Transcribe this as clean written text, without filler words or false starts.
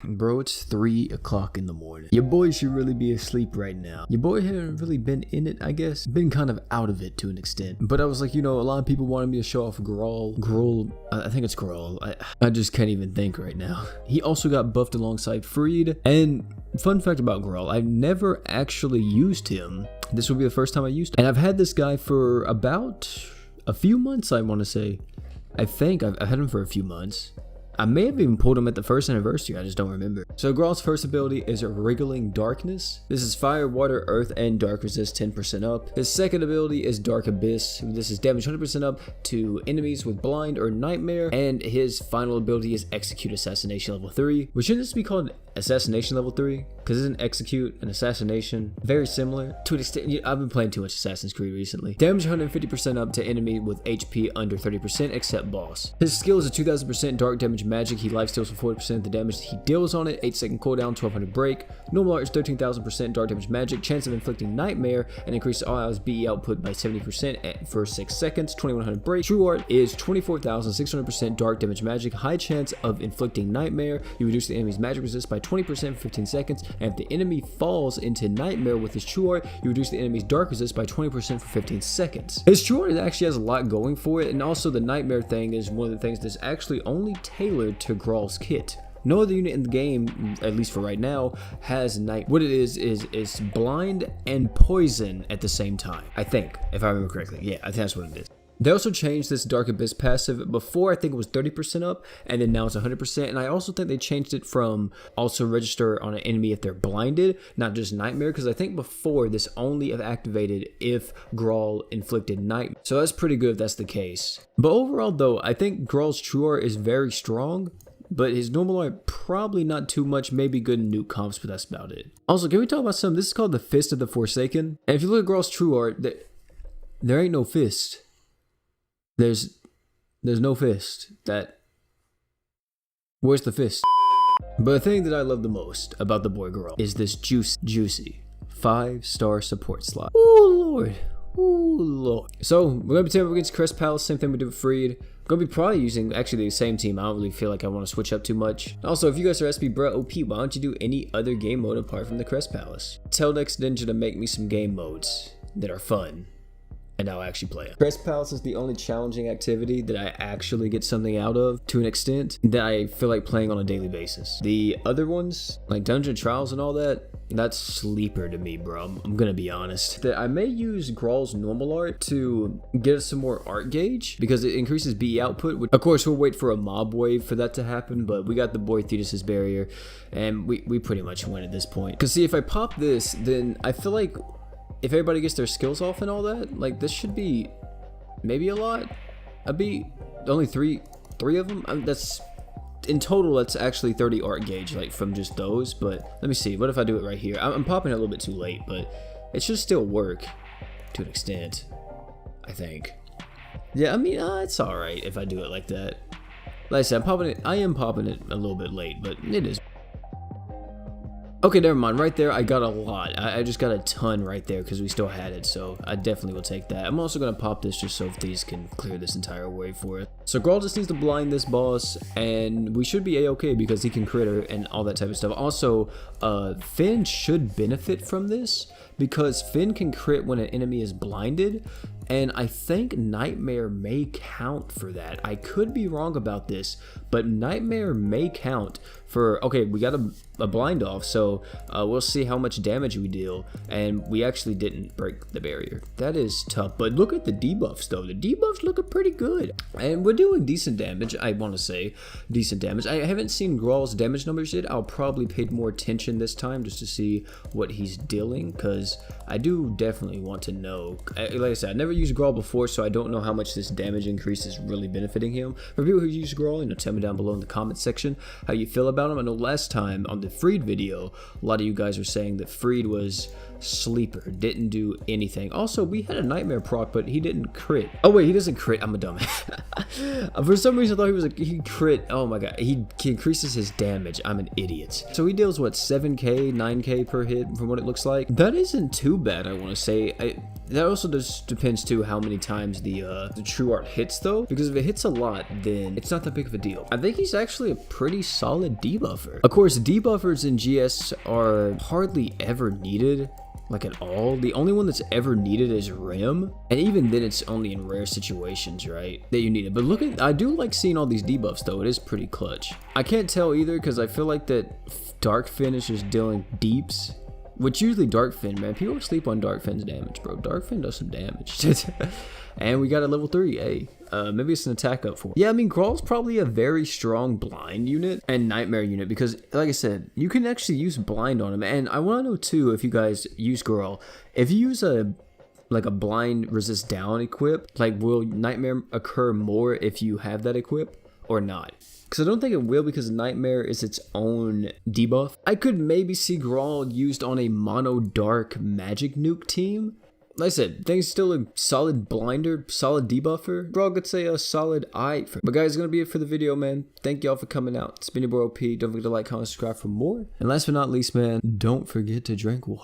Bro, it's 3 o'clock in the morning. Your boy should really be asleep right now. Your boy hadn't really been in it, I guess. Been kind of out of it to an extent. But I was like, you know, a lot of people wanted me to show off GROHL. I think it's GROHL. I just can't even think right now. He also got buffed alongside Freed. And fun fact about GROHL, I've never actually used him. This will be the first time I used him. And I've had this guy for about a few months, I want to say. I think I've had him for a few months. I may have even pulled him at the first anniversary, I just don't remember. So GROHL's first ability is Wriggling Darkness. This is fire, water, earth, and dark resist 10% up. His second ability is Dark Abyss. This is damage 100% up to enemies with blind or nightmare. And his final ability is Execute Assassination level 3. Which shouldn't this be called Assassination level 3? Because isn't Execute and Assassination very similar? To an extent, I've been playing too much Assassin's Creed recently. Damage 150% up to enemy with HP under 30% except boss. His skill is a 2000% dark damage magic. He lifesteals for 40% of the damage he deals on it. 8-second cooldown, 1200 break. Normal art is 13,000% dark damage magic. Chance of inflicting nightmare and increase all allies BE output by 70% for 6 seconds. 2100 break. True art is 24,600% dark damage magic. High chance of inflicting nightmare. You reduce the enemy's magic resist by 20% for 15 seconds. And if the enemy falls into nightmare with his true art, you reduce the enemy's dark resist by 20% for 15 seconds. His true art actually has a lot going for it, and also the nightmare thing is one of the things that's actually only tailored to GROHL's kit. No other unit in the game, at least for right now, has night. What it is blind and poison at the same time. I think, if I remember correctly. Yeah, I think that's what it is. They also changed this Dark Abyss passive. Before, I think it was 30% up, and then now it's 100%. And I also think they changed it from also register on an enemy if they're blinded, not just nightmare, because I think before this only activated if GROHL inflicted nightmare. So that's pretty good if that's the case. But overall, though, I think GROHL's true art is very strong. But his normal art, probably not too much, maybe good in nuke comps, but that's about it. Also, can we talk about something? This is called the Fist of the Forsaken. And if you look at GROHL's true art, there ain't no fist. There's no fist. Where's the fist? But the thing that I love the most about the boy GROHL is this juicy 5-star support slot. Ooh, Lord. Ooh, Lord. So, we're going to be teaming up against Crest Palace, same thing we did with Freed. Going to be probably using actually the same team. I don't really feel like I want to switch up too much. Also, if you guys are SB Bruh OP, why don't you do any other game mode apart from the Crest Palace? Tell Next Ninja to make me some game modes that are fun. And I'll actually play it. Crest Palace is the only challenging activity that I actually get something out of to an extent that I feel like playing on a daily basis. The other ones, like Dungeon Trials and all that, that's sleeper to me, bro. I'm gonna be honest. That I may use GROHL's normal art to get us some more art gauge because it increases BE output. Which, of course, we'll wait for a mob wave for that to happen, but we got the boy Thetis' barrier, and we pretty much win at this point. Because see, if I pop this, then I feel like if everybody gets their skills off and all that, like this should be maybe a lot. I'd be only three of them. That's in total. That's actually 30 art gauge, like from just those. But let me see. What if I do it right here? I'm popping it a little bit too late, but it should still work to an extent, I think. Yeah, I mean, it's all right if I do it like that. Like I said, I am popping it a little bit late, but it is. Okay, never mind. Right there, I got a lot. I just got a ton right there because we still had it, so I definitely will take that. I'm also going to pop this just so these can clear this entire wave for us. So GROHL just needs to blind this boss, and we should be a-okay because he can critter and all that type of stuff. Also, Finn should benefit from this because Finn can crit when an enemy is blinded, and I think Nightmare may count for that. I could be wrong about this, but Nightmare may count for, okay, we got a blind off, so we'll see how much damage we deal, and we actually didn't break the barrier. That is tough, but look at the debuffs though. The debuffs looking pretty good, and we're doing decent damage. I want to say decent damage. I haven't seen GROHL's damage numbers yet. I'll probably pay more attention this time just to see what he's dealing, because I do definitely want to know. Like I said, I never used GROHL before, so I don't know how much this damage increase is really benefiting him. For people who use GROHL, tell me down below in the comment section how you feel about him. I know last time on the Freed video, a lot of you guys were saying that Freed was sleeper, didn't do anything. Also, we had a nightmare proc, but he didn't crit. Oh wait, he doesn't crit. I'm a dumbass. For some reason, I thought he crit. Oh my god, he increases his damage. I'm an idiot. So he deals what, 7k, 9k per hit from what it looks like. That isn't too bad, I want to say. That also just depends too how many times the true art hits though, because if it hits a lot, then it's not that big of a deal. I think he's actually a pretty solid debuffer. Of course, debuffers in GS are hardly ever needed, like at all. The only one that's ever needed is Rim, and even then it's only in rare situations, right, that you need it. But look at, I do like seeing all these debuffs though. It is pretty clutch. I can't tell either because I feel like that Darkfin is just dealing deeps, which usually Darkfin, man, people sleep on Darkfin's damage, bro. Darkfin does some damage. And we got a level 3, hey. Maybe it's an attack up for. Yeah, I mean, GROHL's probably a very strong blind unit and nightmare unit because, like I said, you can actually use blind on him. And I want to know too, if you guys use GROHL, if you use a blind resist down equip, like, will nightmare occur more if you have that equip or not? Because I don't think it will, because Nightmare is its own debuff. I could maybe see GROHL used on a mono dark magic nuke team. Like I said, I think it's still a solid blinder, solid debuffer. GROHL could say a solid eye. But guys, it's going to be it for the video, man. Thank y'all for coming out. It's been your boy OP. Don't forget to like, comment, subscribe for more. And last but not least, man, don't forget to drink water.